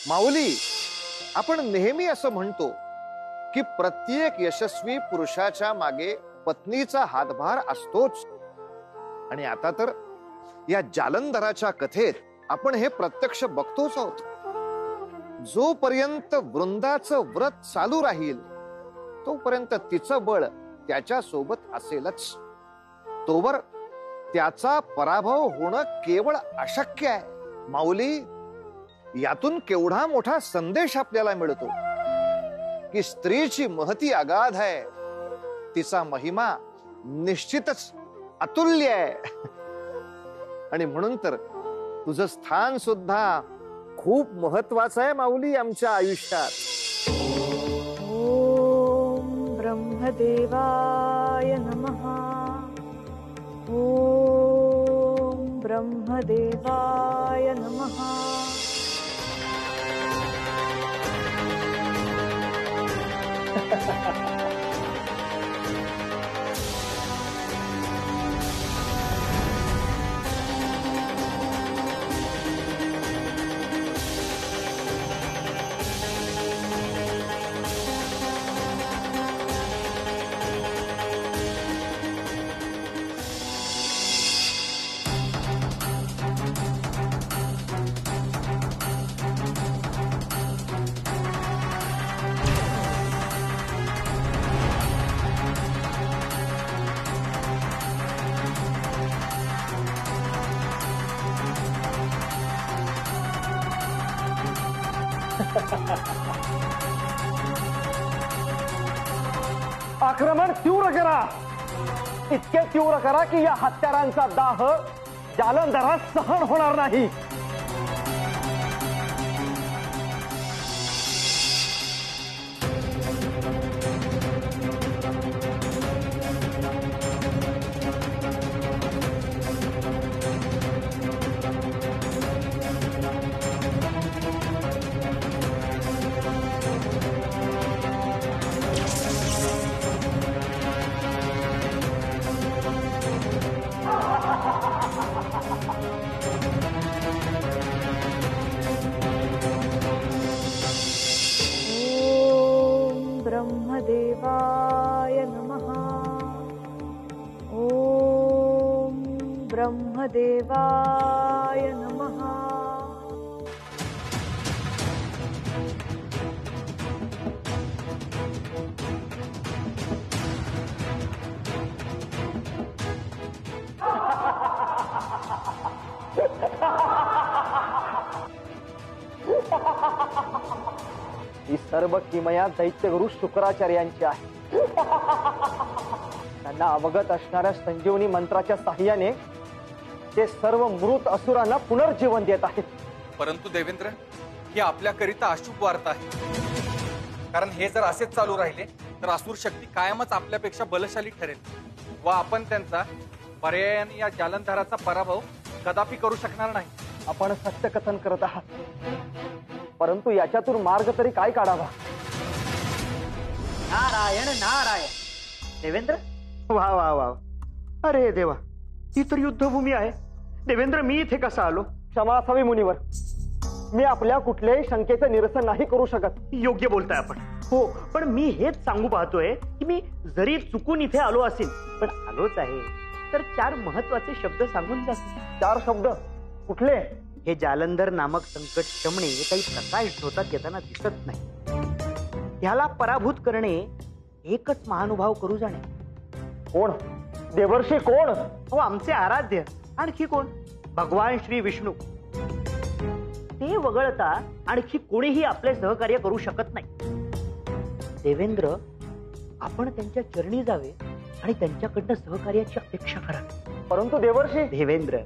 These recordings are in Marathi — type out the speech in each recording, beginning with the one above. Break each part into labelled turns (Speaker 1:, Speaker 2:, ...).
Speaker 1: माऊली, आपण नेहमी असं म्हणतो की प्रत्येक यशस्वी पुरुषाच्या मागे पत्नीचा हातभार असतोच. आणि आता तर या जालंधराच्या कथेत आपण हे प्रत्यक्ष बघतोच आहोत. जोपर्यंत वृंदाचं व्रत चालू राहील तोपर्यंत तिचं बळ त्याच्या सोबत असेलच. तोवर त्याचा पराभव होणं केवळ अशक्य आहे. माऊली, यातून केवढा मोठा संदेश आपल्याला मिळतो की स्त्रीची महती अगाध आहे, तिचा महिमा निश्चितच अतुल्य आहे. आणि म्हणून तर तुझं स्थान सुद्धा खूप महत्वाचं आहे माऊली आमच्या आयुष्यात.
Speaker 2: ओम ब्रह्मदेवाय नमः. ओम ब्रह्मदेवाय नमः.
Speaker 3: आक्रमण तीव्र करा, इतके तीव्र करा की या हत्यारांचा दाह जालंधरात सहन होणार नाही.
Speaker 2: ब्रह्मदेवाय नमः. ओम ब्रह्मदेवाय नमः.
Speaker 3: ही सर्व किमया दैत्यगुरु शुक्राचार्यांची आहे. त्यांना अवगत असणाऱ्या संजीवनी मंत्राच्या साह्याने ते सर्व मृत असुरांना पुनर्जीवन देत आहेत.
Speaker 4: परंतु देवेंद्र, ही आपल्याकरिता अशुभ वार्ता आहे. कारण हे जर असेच चालू राहिले तर असुर शक्ती कायमच आपल्यापेक्षा बलशाली ठरेल व आपण त्यांचा पर्यायाने या जालंधराचा पराभव कदापि करू शकणार नाही.
Speaker 3: आपण सत्य कथन करत आहात, परंतु याच्यातून मार्ग तरी काय काढावा?
Speaker 5: नारायण नारायण. देवेंद्र,
Speaker 3: वा वा वा. अरे देवा, ही तर युद्धभूमी आहे. देवेंद्र, मी इथे कसा आलो? क्षमा असावी मुनीवर. मी आपल्या कुठल्याही शंकेचं निरसन नाही करू शकत.
Speaker 6: योग्य बोलताय आपण. हो, पण मी हेच सांगू पाहतोय की मी जरी चुकून इथे आलो असेल, पण आलोच आहे तर 4 महत्वाचे शब्द सांगून जातो.
Speaker 3: 4 शब्द कुठले?
Speaker 6: हे जालंधर नामक संकट शमणे काही प्रकाश झोतात येताना दिसत नाही. ह्याला पराभूत करणे एकच महानुभाव करू जाणे.
Speaker 3: कोण? देवर्षी कोण?
Speaker 6: हो, आमचे आराध्य. आणखी कोण? भगवान श्री विष्णू. ते वगळता आणखी कोणीही आपले सहकार्य करू शकत नाही. देवेंद्र, आपण त्यांच्या चरणी जावे आणि त्यांच्याकडनं सहकार्याची अपेक्षा करावी.
Speaker 3: परंतु देवर्षी.
Speaker 6: देवेंद्र,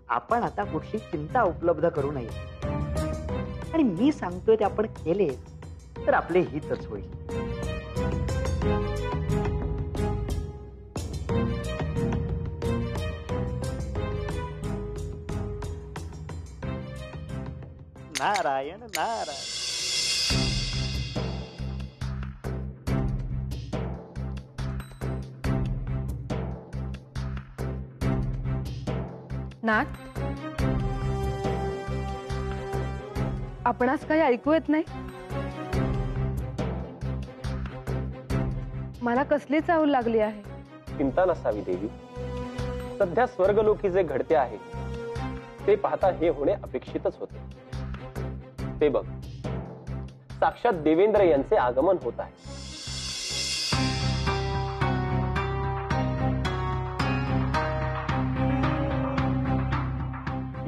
Speaker 6: आपण आता कुठली चिंता उपलब्ध करू नये आणि मी सांगतोय ते आपण केले तर आपले हितच होईल. नारायण नारायण.
Speaker 2: नाथ, आपणास काही ऐकू येत नाही? मला कसली चाहूल लागली आहे?
Speaker 7: चिंता नसावी देवी. सध्या स्वर्गलोकी जे घडते आहे ते पाहता हे होणे अपेक्षितच होते. ते बघ, साक्षात देवेंद्र यांचे आगमन होत आहे.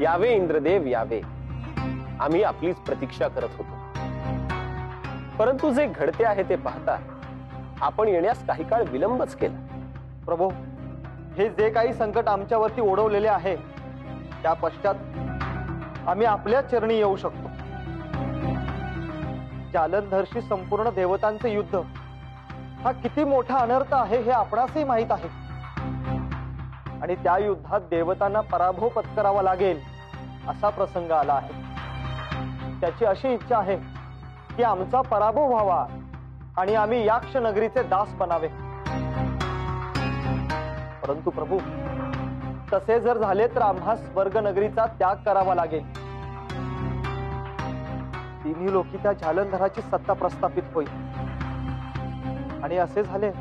Speaker 7: यावे इंद्रदेव यावे, आम्ही आपलीच प्रतीक्षा करत होतो. परंतु जे घडते आहे ते पाहता आपण येण्यास काही काळ विलंबच केला.
Speaker 3: प्रभू, हे जे काही संकट आमच्यावरती ओढवलेले आहे त्या पश्चात आम्ही आपल्या चरणी येऊ शकतो. जालंधरशी संपूर्ण देवतांचे युद्ध हा किती मोठा अनर्थ आहे हे आपणासही माहित आहे. आणि त्या युद्धात देवतांना पराभव पत्करावा लागेल असा प्रसंग आला आहे. त्याची अशी इच्छा आहे की आमचा पराभव व्हावा आणि आम्ही याक्ष नगरीचे दास बनावे. परंतु प्रभू, तसे जर झाले तर आम्हास स्वर्ग नगरीचा त्याग करावा लागेल. तिन्ही लोकी त्या जालंधराची सत्ता प्रस्थापित होईल. आणि असे झाले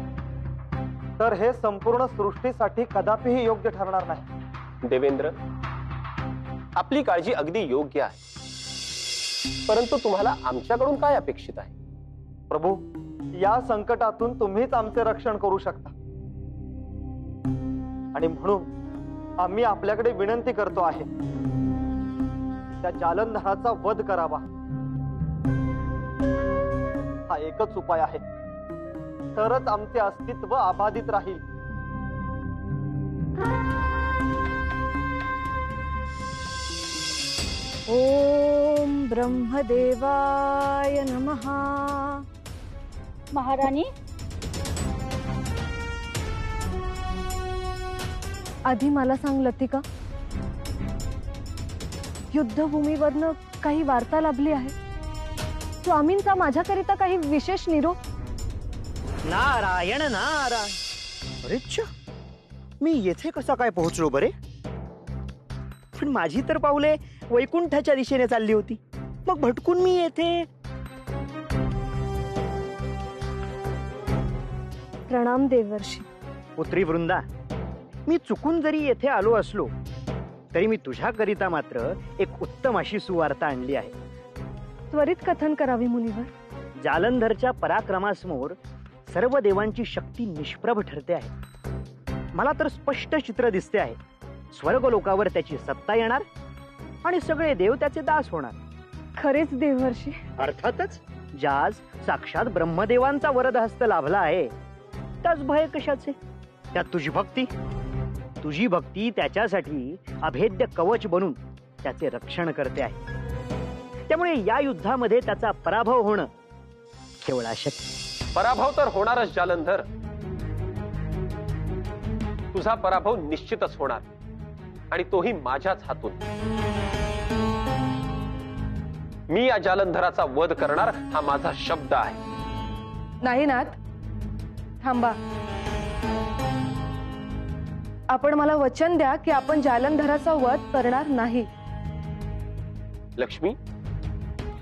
Speaker 3: तर हे संपूर्ण सृष्टीसाठी कदापिही योग्य ठरणार नाही.
Speaker 7: देवेंद्र, आपली काळजी अगदी योग्य आहे. परंतु तुम्हाला आमच्याकडून काय अपेक्षित आहे?
Speaker 3: प्रभू, या संकटातून तुम्हीच आमचे रक्षण करू शकता. आणि म्हणून आम्ही आपल्याकडे विनंती करतो आहे, त्या जालंधराचा वध करावा. हा एकच उपाय आहे, तरच आमचे अस्तित्व अबाधित राहील.
Speaker 2: ओम ब्रह्मदेवाय नमः.
Speaker 8: महाराणी,
Speaker 2: आधी मला सांग लतिका, युद्धभूमीवरनं काही वार्ता लाभली आहे? स्वामींचा माझ्याकरिता काही विशेष निरोप?
Speaker 6: नारायण नारायण. अरे च्छा, मी येथे कसा काय पोहोचलो बरे? पण माझी तर पावले वैकुंठाच्या दिशेने चालली होती, मग भटकून मी येथे.
Speaker 2: प्रणाम देवर्षी.
Speaker 6: पुत्री वृंदा, मी चुकून जरी येथे आलो असलो तरी मी तुझ्याकरिता मात्र एक उत्तम अशी सुवार्ता आणली आहे.
Speaker 2: त्वरित कथन करावे मुनिवर.
Speaker 6: जालंधरच्या पराक्रमासमोर सर्व देवांची शक्ती निष्प्रभ ठरते आहे. मला तर स्पष्ट चित्र दिसते आहे. स्वर्ग लोकावर त्याची सत्ता येणार आणि सगळे देव त्याचे दास होणार.
Speaker 2: खरेच देवर्षी?
Speaker 6: अर्थातच. ज्यास साक्षात ब्रह्मदेवांचा वरदहस्त लाभला आहे त्याच भय कशाचे? त्यात तुझी भक्ती त्याच्यासाठी अभेद्य कवच बनून त्याचे रक्षण करते आहे. त्यामुळे या युद्धामध्ये त्याचा पराभव होणं केवळ अशक्य.
Speaker 7: पराभव तर होणारच जालंधर. तुझा पराभव निश्चितच होणार, आणि तोही माझ्याच हातून. मी या जालंधराचा वध करणार हा माझा शब्द आहे.
Speaker 2: नाही नाथ, थांबा. आपण मला वचन द्या की आपण जालंधराचा वध करणार नाही.
Speaker 7: लक्ष्मी,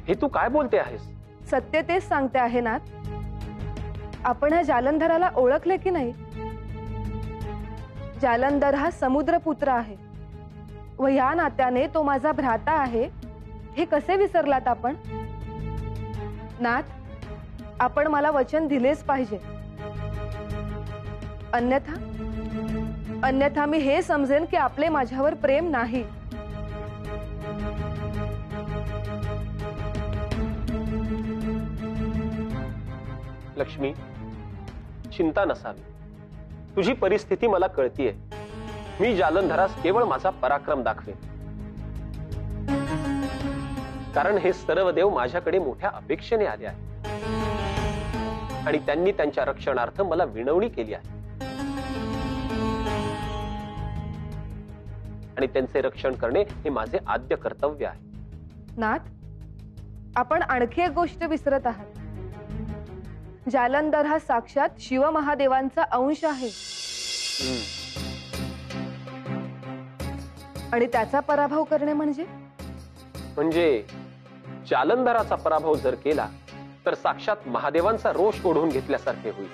Speaker 7: हे तू काय बोलते आहेस?
Speaker 2: सत्य तेच सांगते आहे नाथ. आपण ह्या जालंधराला ओळखले की नाही? जालंधर हा समुद्रपुत्र आहे व या नात्याने तो माझा भ्राता आहे. हे कसे विसरलात आपण? नाथ, आपण मला वचन दिलेच पाहिजे, अन्यथा मी हे समजेन की आपले माझ्यावर प्रेम नाही.
Speaker 7: लक्ष्मी, चिंता नसावी. तुझी परिस्थिती मला कळतीये. मी जालंधरास केवळ माझा पराक्रम दाखवेन, कारण हे सर्व देव माझ्याकडे मोठ्या अपेक्षेने आले आहेत आणि त्यांनी त्यांच्या रक्षणार्थ मला विनवणी केली आहे. आणि त्यांचे रक्षण करणे हे माझे आद्य कर्तव्य आहे.
Speaker 2: नाथ, आपण आणखी एक गोष्ट विसरत आहात. जालंधर हा साक्षात शिव महादेवांचा अंश आहे आणि त्याचा पराभव करणे म्हणजे
Speaker 7: जालंधराचा पराभव जर केला तर साक्षात महादेवांचा रोष ओढून घेतल्यासारखे होईल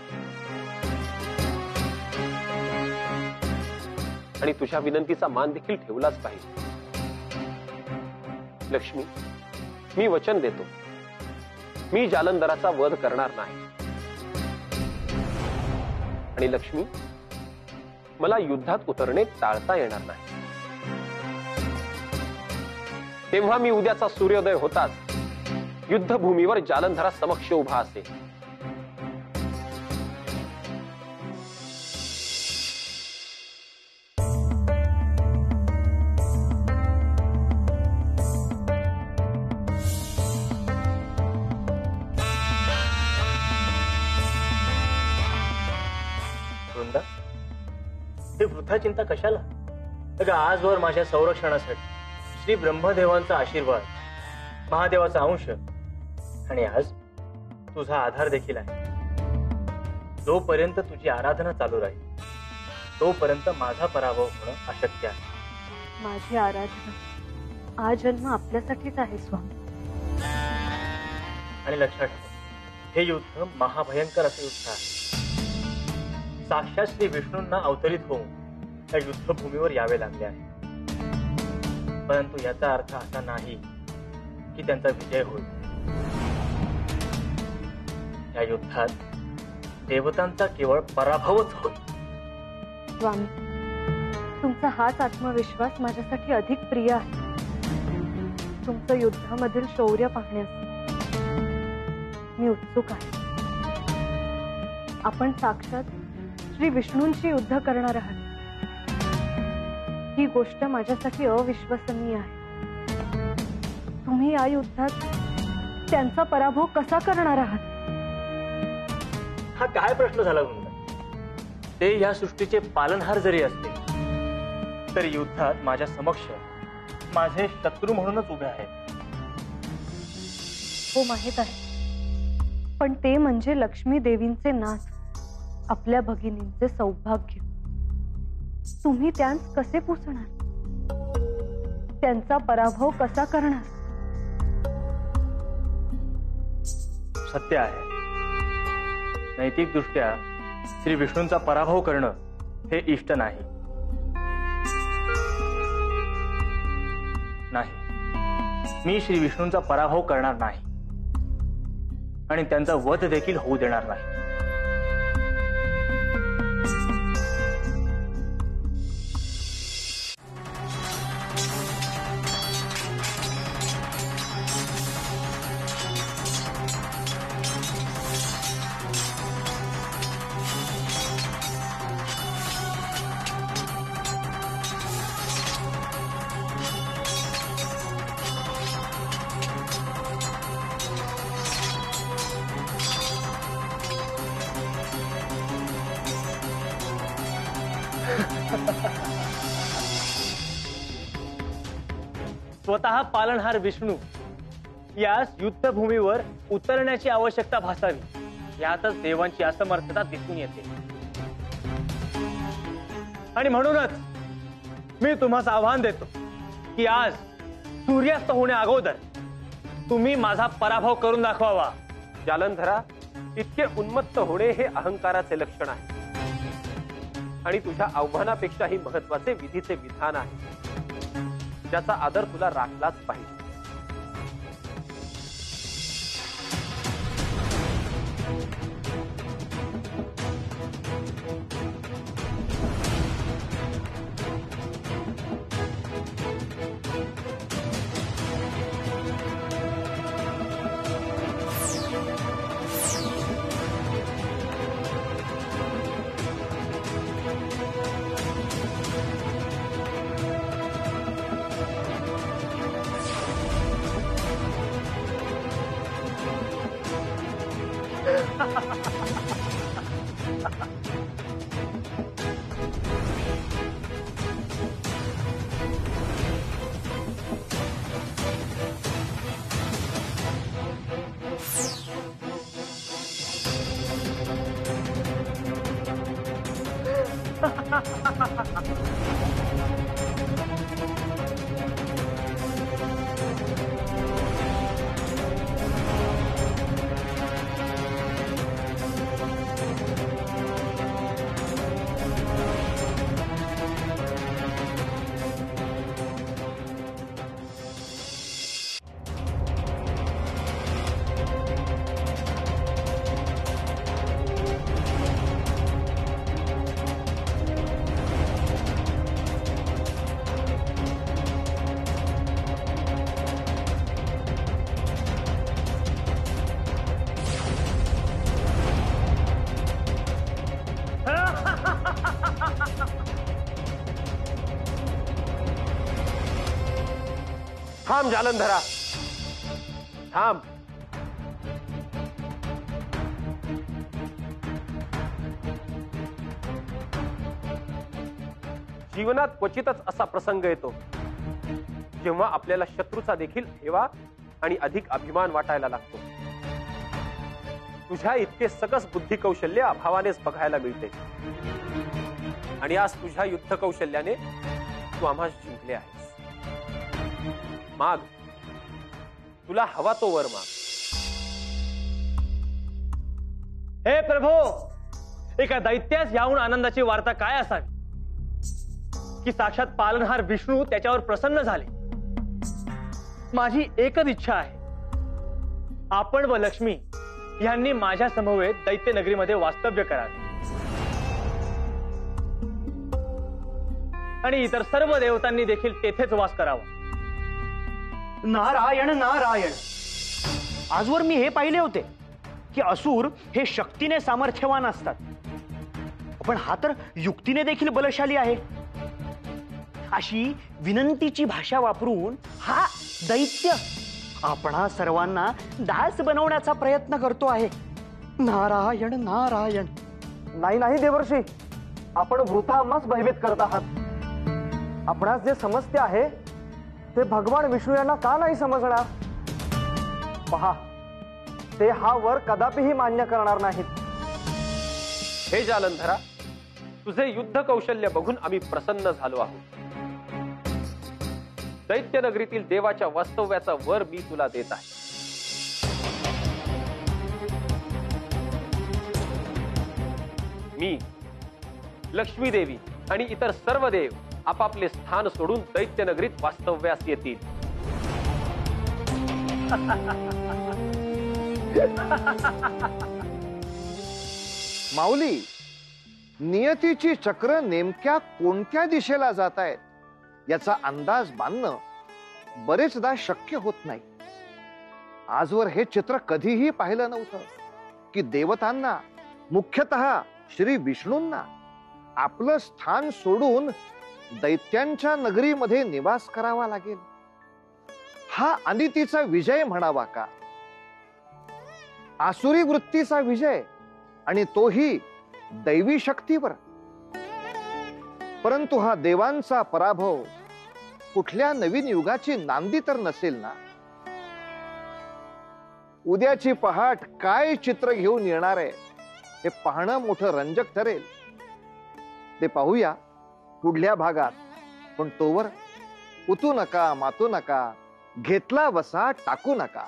Speaker 7: आणि तुझ्या विनंतीचा मान देखील ठेवलाच पाहिजे. लक्ष्मी, मी वचन देतो, मी जालंधराचा वध करणार नाही. आणि लक्ष्मी, मला युद्धात उतरणे टाळता येणार नाही. तेव्हा मी उद्याचा सूर्योदय होताच युद्धभूमीवर जालंधरा समक्ष उभा असेल.
Speaker 8: वृंदा, हे वृथा चिंता कशाला? अगं, आजवर माझ्या संरक्षणासाठी श्री ब्रह्मदेवांचा आशीर्वाद, महादेवाचा अंश आणि आज तुझा आधार देखील आहे. जोपर्यंत तुझी आराधना चालू राहील तोपर्यंत माझा पराभव होणं अशक्य आहे.
Speaker 2: माझी आराधना आजन्म आपल्यासाठीच आहे स्वामी.
Speaker 8: आणि लक्षात ठेव, हे युद्ध महाभयंकर असे युद्ध आहे. साक्षात श्री विष्णूंना अवतरित होऊन त्या युद्धभूमीवर यावे लागले आहे. परंतु याचा अर्थ असा नाही की त्यांचा विजय होईल. या युद्धात देवतांचा केवळ पराभवच होईल.
Speaker 2: स्वामी, तुमचा हाच आत्मविश्वास माझ्यासाठी अधिक प्रिय आहे. तुमचं युद्धामधील शौर्य पाहण्यास मी उत्सुक आहे. आपण साक्षात श्री विष्णूंशी युद्ध करणार आहात ही गोष्ट माझ्यासाठी अविश्वसनीय आहे. तुम्ही या युद्धात त्यांचा पराभव कसा करणार आहात?
Speaker 8: हा काय प्रश्न झाला वृंदा? ते या सृष्टीचे पालनहार जरी असले तरी युद्धात माझ्या समक्ष माझे शत्रू म्हणूनच उभे आहेत.
Speaker 2: हो, माहित आहे. पण ते म्हणजे लक्ष्मी देवींचे नाथ, आपल्या भगिनींचे सौभाग्य. तुम्ही त्यांस कसे पुसणार? त्यांचा पराभव कसा करणार?
Speaker 8: सत्य आहे, नैतिक दृष्ट्या श्री विष्णूंचा पराभव करणं हे इष्ट नाही. मी श्री विष्णूंचा पराभव करणार नाही आणि त्यांचा वध देखील होऊ देणार नाही. स्वतः पालनहार विष्णू यास युद्धभूमीवर उतरण्याची आवश्यकता भासावी यातच देवांची असमर्थता दिसून येते. आणि म्हणूनच मी तुम्हाला आव्हान देतो की आज सूर्यास्त होण्या अगोदर तुम्ही माझा पराभव करून दाखवावा.
Speaker 7: जालंधरा, इतके उन्मत्त होणे हे अहंकाराचे लक्षण आहे आणि तुझ्या आव्हानापेक्षाही महत्वाचे विधीचे विधान आहे ज्याचा आदर तुला राखलाच पाहिजे. थांब जालंधरा, थांब. जीवनात क्वचितच असा प्रसंग येतो जेव्हा आपल्याला शत्रूचा देखील हेवा आणि अधिक अभिमान वाटायला लागतो. तुझ्या इतके सकस बुद्धी कौशल्य अभावानेच बघायला मिळते आणि आज तुझ्या युद्ध कौशल्याने तू आम्हास जिंकले आहेस. माग, तुला हवा तो वर माग.
Speaker 8: हे प्रभो, एका दैत्यास याहून आनंदाची वार्ता काय असावी की साक्षात पालनहार विष्णू त्याच्यावर प्रसन्न झाले. माझी एकच इच्छा आहे, आपण व लक्ष्मी यांनी माझ्या समवेत दैत्य नगरीमध्ये वास्तव्य करावे आणि इतर सर्व देवतांनी देखील तेथेच वास करावा.
Speaker 6: नारायण नारायण. आजवर मी हे पाहिले होते की असुर हे शक्तीने सामर्थ्यवान असतात, पण हा तर युक्तीने देखील बलशाली आहे. अशी विनंतीची भाषा वापरून हा दैत्य आपणा सर्वांना दास बनवण्याचा प्रयत्न करतो आहे. नारायण नारायण.
Speaker 3: नाही नाही देवर्षी, आपण वृथा आम्हास भयभीत करत आहात. आपणास जे समजते आहे ते भगवान विष्णू यांना का नाही समजणार? पहा, ते हा वर कदापिही मान्य करणार नाहीत.
Speaker 7: हे जालंधरा, तुझे युद्ध कौशल्य बघून आम्ही प्रसन्न झालो आहोत. दैत्य नगरीतील देवाच्या वास्तव्याचा वर मी तुला देत आहे. मी, लक्ष्मी देवी आणि इतर सर्व देव आपापले स्थान सोडून दैत्य नगरीत वास्तव्यास येतील.
Speaker 1: माऊली, नियतीची चक्र नेमक्या कोणत्या दिशेला जात आहेत याचा अंदाज बांधणं बरेचदा शक्य होत नाही. आजवर हे चित्र कधीही पाहिलं नव्हतं की देवतांना, मुख्यतः श्री विष्णूंना आपलं स्थान सोडून दैत्यांच्या नगरीमध्ये निवास करावा लागेल. हा अनितीचा विजय म्हणावा का? आसुरी वृत्तीचा विजय, आणि तोही दैवी शक्तीवर. परंतु हा देवांचा पराभव कुठल्या नवीन युगाची नांदी तर नसेल ना? उद्याची पहाट काय चित्र घेऊन येणार आहे हे पाहणं मोठं रंजक ठरेल. ते पाहूया पुढल्या भागात. पण तोवर उतू नका, मातू नका, घेतला वसा टाकू नका.